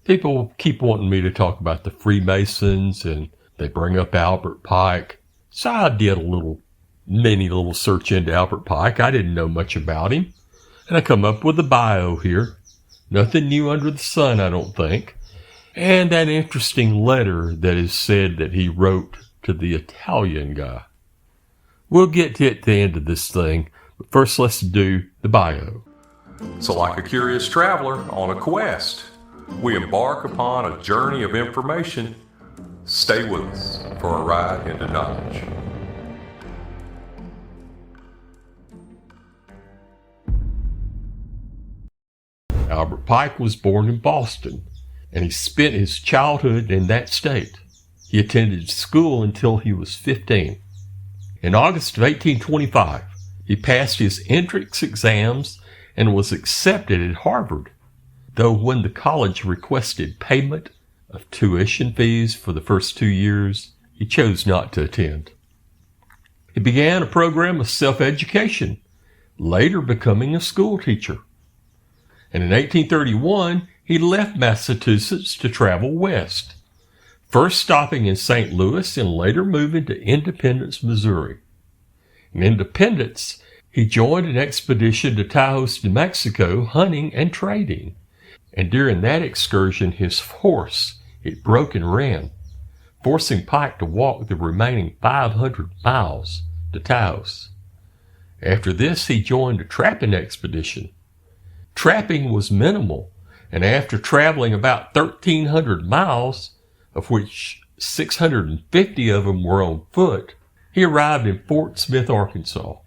People keep wanting me to talk about the Freemasons, and they bring up Albert Pike. So I did a mini little search into Albert Pike. I didn't know much about him. And I come up with a bio here. Nothing new under the sun, I don't think. And that interesting letter that is said that he wrote to the Italian guy. We'll get to it at the end of this thing, but first let's do the bio. So like a curious traveler on a quest, we embark upon a journey of information. Stay with us for a ride into knowledge. Albert Pike was born in Boston, and he spent his childhood in that state. He attended school until he was 15. In August of 1825, he passed his entrance exams and was accepted at Harvard, though when the college requested payment of tuition fees for the first 2 years, he chose not to attend. He began a program of self-education, later becoming a school teacher. And in 1831, he left Massachusetts to travel west, first stopping in St. Louis and later moving to Independence, Missouri. In Independence, he joined an expedition to Taos, New Mexico, hunting and trading. And during that excursion, his horse, it broke and ran, forcing Pike to walk the remaining 500 miles to Taos. After this, he joined a trapping expedition. Trapping was minimal, and after traveling about 1,300 miles, of which 650 of them were on foot, he arrived in Fort Smith, Arkansas.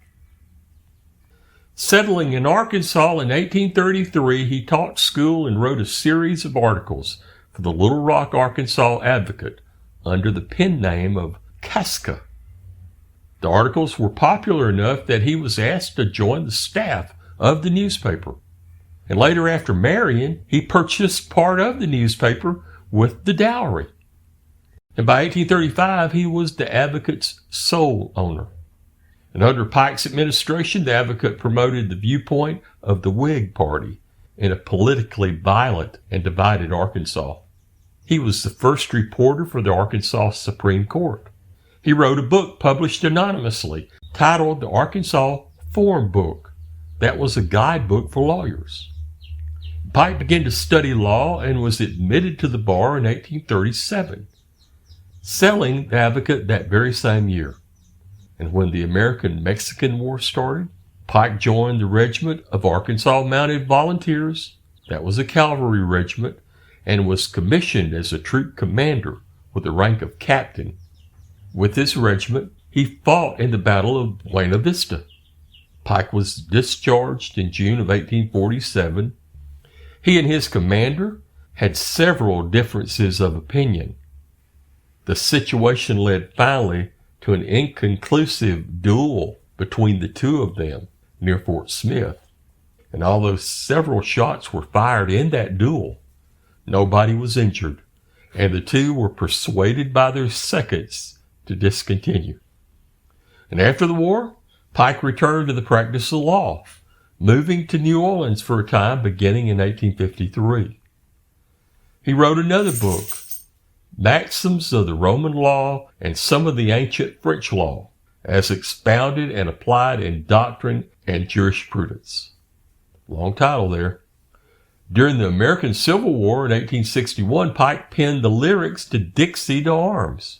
Settling in Arkansas in 1833, he taught school and wrote a series of articles for the Little Rock, Arkansas Advocate under the pen name of Casca. The articles were popular enough that he was asked to join the staff of the newspaper. And later, after marrying, he purchased part of the newspaper with the dowry. And by 1835, he was the Advocate's sole owner. And under Pike's administration, the Advocate promoted the viewpoint of the Whig Party in a politically violent and divided Arkansas. He was the first reporter for the Arkansas Supreme Court. He wrote a book published anonymously titled The Arkansas Form Book. That was a guidebook for lawyers. Pike began to study law and was admitted to the bar in 1837, selling the Advocate that very same year. And when the American-Mexican War started, Pike joined the Regiment of Arkansas Mounted Volunteers. That was a cavalry regiment, and was commissioned as a troop commander with the rank of captain. With this regiment, he fought in the Battle of Buena Vista. Pike was discharged in June of 1847. He and his commander had several differences of opinion. The situation led finally to an inconclusive duel between the two of them near Fort Smith. And although several shots were fired in that duel, nobody was injured, and the two were persuaded by their seconds to discontinue. And after the war, Pike returned to the practice of law, moving to New Orleans for a time beginning in 1853. He wrote another book, Maxims of the Roman Law and Some of the Ancient French Law, as expounded and applied in doctrine and jurisprudence. Long title there. During the American Civil War in 1861, Pike penned the lyrics to Dixie to Arms.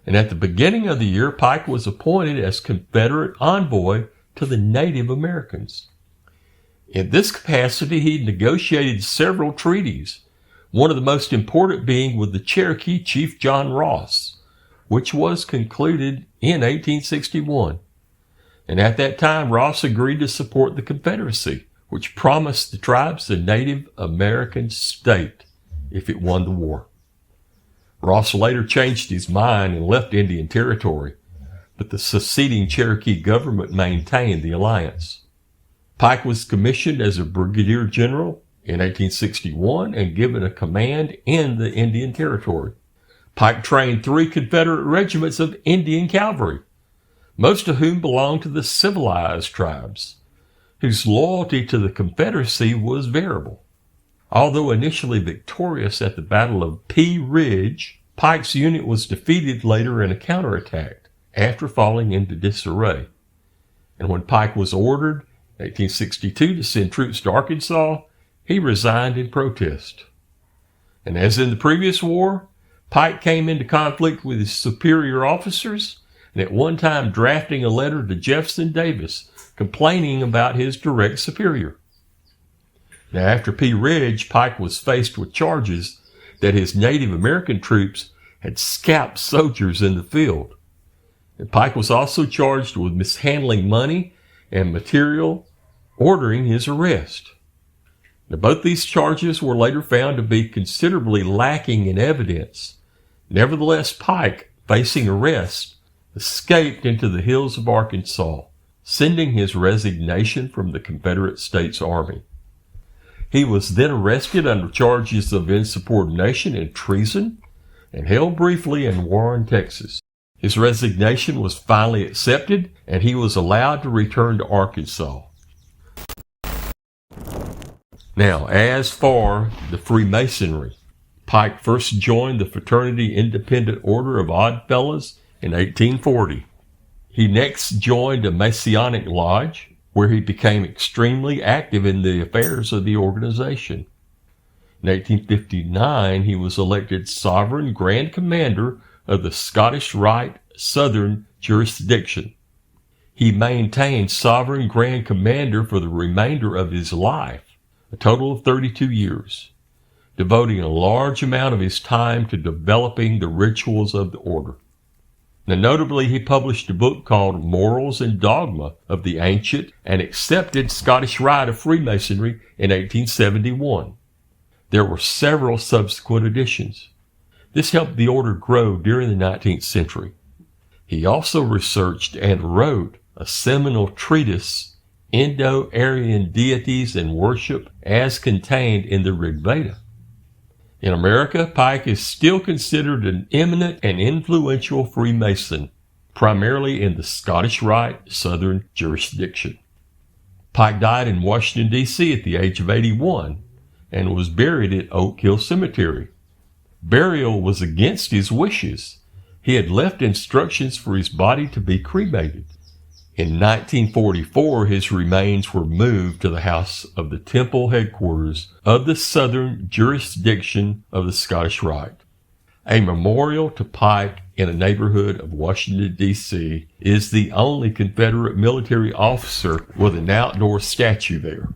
And at the beginning of the year, Pike was appointed as Confederate envoy to the Native Americans. In this capacity, he negotiated several treaties, one of the most important being with the Cherokee Chief John Ross, which was concluded in 1861. And at that time, Ross agreed to support the Confederacy, which promised the tribes a Native American state if it won the war. Ross later changed his mind and left Indian Territory, but the seceding Cherokee government maintained the alliance. Pike was commissioned as a brigadier general in 1861 and given a command in the Indian Territory. Pike trained 3 Confederate regiments of Indian cavalry, most of whom belonged to the civilized tribes, whose loyalty to the Confederacy was variable. Although initially victorious at the Battle of Pea Ridge, Pike's unit was defeated later in a counterattack after falling into disarray. And when Pike was ordered in 1862 to send troops to Arkansas, he resigned in protest. And as in the previous war, Pike came into conflict with his superior officers, and at one time drafting a letter to Jefferson Davis complaining about his direct superior. Now, after Pea Ridge, Pike was faced with charges that his Native American troops had scalped soldiers in the field. And Pike was also charged with mishandling money and material, ordering his arrest. Now, both these charges were later found to be considerably lacking in evidence. Nevertheless, Pike, facing arrest, escaped into the hills of Arkansas, sending his resignation from the Confederate States Army. He was then arrested under charges of insubordination and treason and held briefly in Warren, Texas. His resignation was finally accepted, and he was allowed to return to Arkansas. Now, as for the Freemasonry, Pike first joined the Fraternity Independent Order of Odd Fellows in 1840. He next joined a Masonic lodge, where he became extremely active in the affairs of the organization. In 1859, he was elected Sovereign Grand Commander of the Scottish Rite Southern Jurisdiction. He maintained Sovereign Grand Commander for the remainder of his life, a total of 32 years, devoting a large amount of his time to developing the rituals of the order. Now, notably, he published a book called Morals and Dogma of the Ancient and Accepted Scottish Rite of Freemasonry in 1871. There were several subsequent editions. This helped the order grow during the 19th century. He also researched and wrote a seminal treatise, Indo-Aryan Deities and Worship as Contained in the Rig Veda. In America, Pike is still considered an eminent and influential Freemason, primarily in the Scottish Rite Southern Jurisdiction. Pike died in Washington, D.C. at the age of 81 and was buried at Oak Hill Cemetery. Burial was against his wishes. He had left instructions for his body to be cremated. In 1944, his remains were moved to the house of the temple headquarters of the Southern Jurisdiction of the Scottish Rite. A memorial to Pike in a neighborhood of Washington, D.C. is the only Confederate military officer with an outdoor statue there.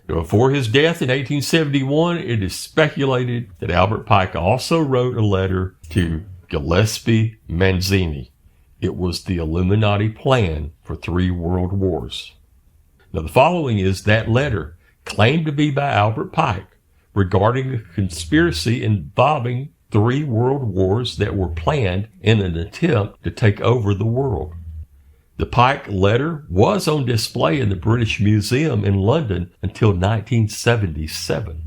Before his death in 1871, it is speculated that Albert Pike also wrote a letter to Gillespie Mazzini. It was the Illuminati plan for 3 world wars. Now, the following is that letter, claimed to be by Albert Pike, regarding a conspiracy involving 3 world wars that were planned in an attempt to take over the world. The Pike letter was on display in the British Museum in London until 1977.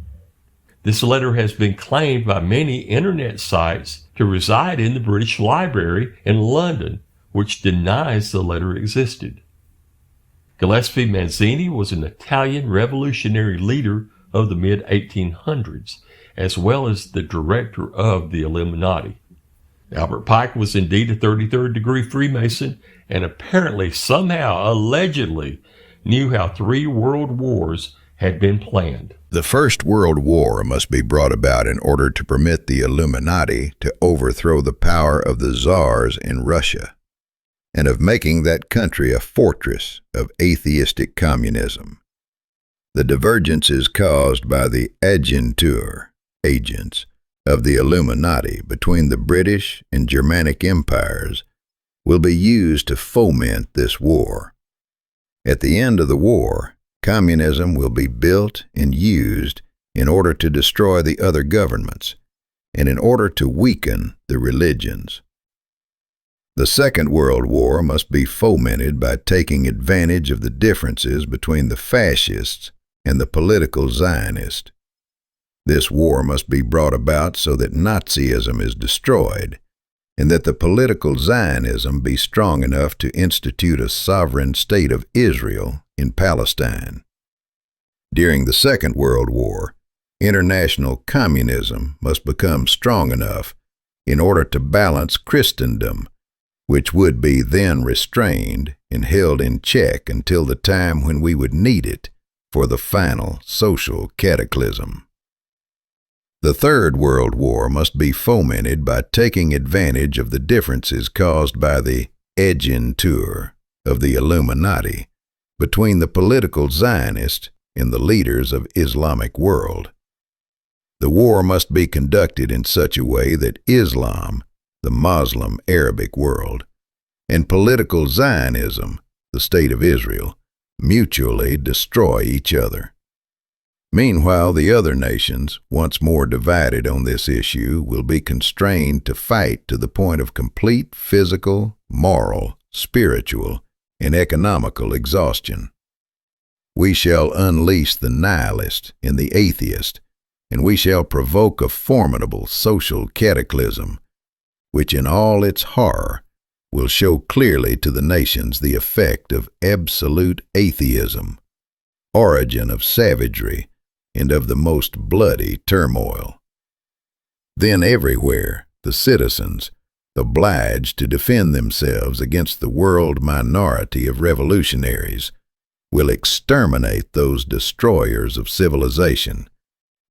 This letter has been claimed by many internet sites to reside in the British Library in London, which denies the letter existed. Gillespie Mazzini was an Italian revolutionary leader of the mid-1800s, as well as the director of the Illuminati. Albert Pike was indeed a 33rd degree Freemason and apparently somehow, allegedly, knew how 3 world wars had been planned. The First World War must be brought about in order to permit the Illuminati to overthrow the power of the czars in Russia, and of making that country a fortress of atheistic communism. The divergences caused by the agentur, agents, of the Illuminati between the British and Germanic empires will be used to foment this war. At the end of the war, communism will be built and used in order to destroy the other governments and in order to weaken the religions. The Second World War must be fomented by taking advantage of the differences between the fascists and the political Zionists. This war must be brought about so that Nazism is destroyed and that the political Zionism be strong enough to institute a sovereign state of Israel in Palestine. During the Second World War, international communism must become strong enough in order to balance Christendom, which would be then restrained and held in check until the time when we would need it for the final social cataclysm. The Third World War must be fomented by taking advantage of the differences caused by the agentur of the Illuminati between the political Zionists and the leaders of Islamic world. The war must be conducted in such a way that Islam, the Muslim Arabic world, and political Zionism, the State of Israel, mutually destroy each other. Meanwhile, the other nations, once more divided on this issue, will be constrained to fight to the point of complete physical, moral, spiritual, and economical exhaustion. We shall unleash the nihilist and the atheist, and we shall provoke a formidable social cataclysm, which in all its horror will show clearly to the nations the effect of absolute atheism, origin of savagery, and of the most bloody turmoil. Then everywhere the citizens, obliged to defend themselves against the world minority of revolutionaries, will exterminate those destroyers of civilization,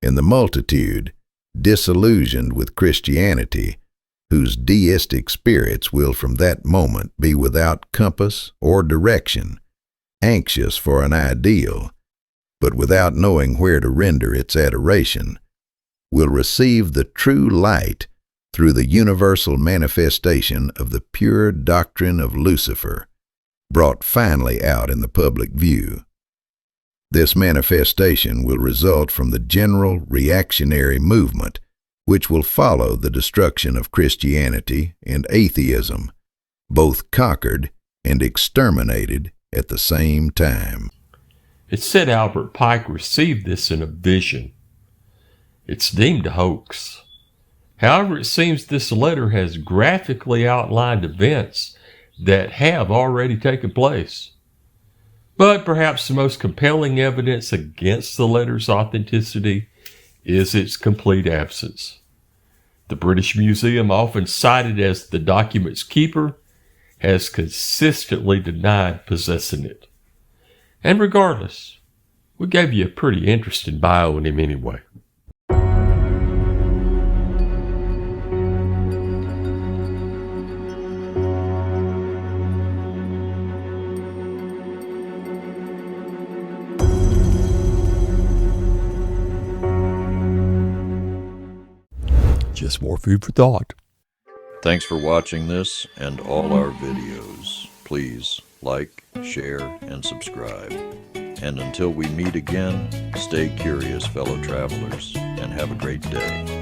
and the multitude, disillusioned with Christianity, whose deistic spirits will from that moment be without compass or direction, anxious for an ideal, but without knowing where to render its adoration, will receive the true light through the universal manifestation of the pure doctrine of Lucifer, brought finally out in the public view. This manifestation will result from the general reactionary movement which will follow the destruction of Christianity and atheism, both conquered and exterminated at the same time. It's said Albert Pike received this in a vision. It's deemed a hoax. However, it seems this letter has graphically outlined events that have already taken place. But perhaps the most compelling evidence against the letter's authenticity is its complete absence. The British Museum, often cited as the document's keeper, has consistently denied possessing it. And regardless, we gave you a pretty interesting bio on him anyway. Just more food for thought. Thanks for watching this and all our videos. Please like, share, and subscribe. And until we meet again, stay curious, fellow travelers, and have a great day.